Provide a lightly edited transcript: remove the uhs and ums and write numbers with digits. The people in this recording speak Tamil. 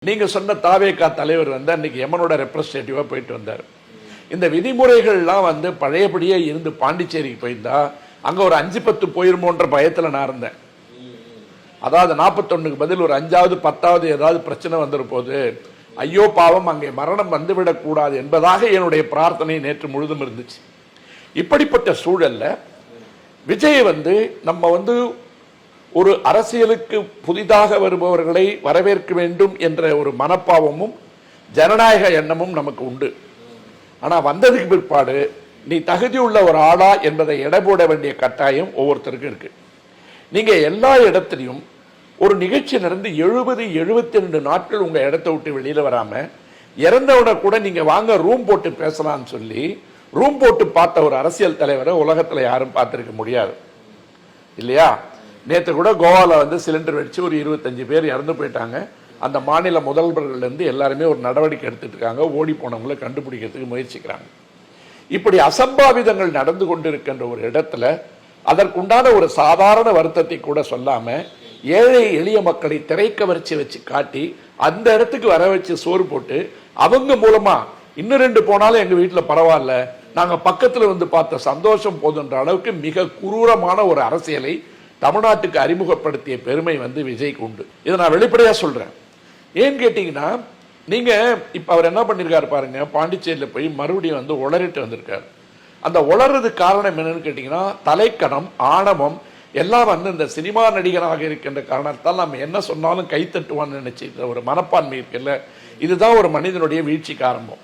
நீங்க சொன்ன தாவேகா தலைவர் வந்து அன்னைக்கு எமனோட ரெப்ரஸன்டேட்டிவா போயிட்டு வந்தார். இந்த விதிமுறைகள்லாம் வந்து பழையபடியே இருந்து பாண்டிச்சேரிக்கு போயிருந்தா அங்க ஒரு 5-10 போயிருமோன்ற பயத்துல நான் இருந்தேன். அதாவது 41க்கு பதில் ஒரு 5வது 10வது ஏதாவது பிரச்சனை வந்துற போது ஐயோ பாவம் அங்கே மரணம் வந்துவிடக் கூடாது என்பதாக என்னுடைய பிரார்த்தனை நேற்று முழுதும் இருந்துச்சு. இப்படிப்பட்ட சூழல்ல விஜய் வந்து நம்ம வந்து ஒரு அரசியலுக்கு புதிதாக வருபவர்களை வரவேற்க வேண்டும் என்ற ஒரு மனப்பாவமும் ஜனநாயக எண்ணமும் நமக்கு உண்டு. ஆனா வந்ததுக்கு பிற்பாடு நீ தகுதியுள்ள ஒரு ஆளா என்பதை எடை போட வேண்டிய கட்டாயம் ஒவ்வொருத்தருக்கும் இருக்கு. நீங்க எல்லா இடத்திலையும் ஒரு நிகழ்ச்சி நடந்து 70-72 நாட்கள் உங்க இடத்தை விட்டு வெளியில வராம இறந்தவனை கூட நீங்க வாங்க ரூம் போட்டு பேசலாம்னு சொல்லி ரூம் போட்டு பார்த்த ஒரு அரசியல் தலைவரை உலகத்துல யாரும் பார்த்திருக்க முடியாது இல்லையா? நேற்று கூட கோவால வந்து சிலிண்டர் வெடிச்சு ஒரு 25 பேர் இறந்து போயிட்டாங்க. அந்த மாநில முதல்வர்கள் இருந்து எல்லாருமே ஒரு நடவடிக்கை எடுத்துட்டு இருக்காங்க. ஓடி போனவங்களை கண்டுபிடிக்கிறதுக்கு முயற்சிக்கிறாங்க. இப்படி அசம்பாவிதங்கள் நடந்து கொண்டிருக்கின்ற ஒரு இடத்துல அதற்குண்டான ஒரு சாதாரண வருத்தத்தை கூட சொல்லாம ஏழை எளிய மக்களை திரைக்கவர்ச்சி வச்சு காட்டி அந்த இடத்துக்கு வர வச்சு சோறு போட்டு அவங்க மூலமா இன்னும் 2 போனாலும் எங்க வீட்டுல பரவாயில்ல நாங்க பக்கத்துல வந்து பார்த்த சந்தோஷம் போதுன்ற அளவுக்கு மிக குரூரமான ஒரு அரசியலை தமிழ்நாட்டுக்கு அறிமுகப்படுத்திய பெருமை வந்து விஜய்க்கு உண்டு. இதை நான் வெளிப்படையா சொல்றேன். ஏன்னு கேட்டீங்கன்னா நீங்க இப்ப அவர் என்ன பண்ணிருக்காரு பாருங்க, பாண்டிச்சேரியில போய் மறுபடியும் வந்து உளறிட்டு வந்திருக்காரு. அந்த உளறதுக்கு காரணம் என்னன்னு கேட்டீங்கன்னா தலைக்கணம் ஆணவம் எல்லாம் வந்து இந்த சினிமா நடிகராக இருக்கின்ற காரணத்தால் நம்ம என்ன சொன்னாலும் கைத்தட்டுவான்னு நினைச்சிருக்கிற ஒரு மனப்பான்மை இருக்குல்ல, இதுதான் ஒரு மனிதனுடைய வீழ்ச்சிக்கு ஆரம்பம்.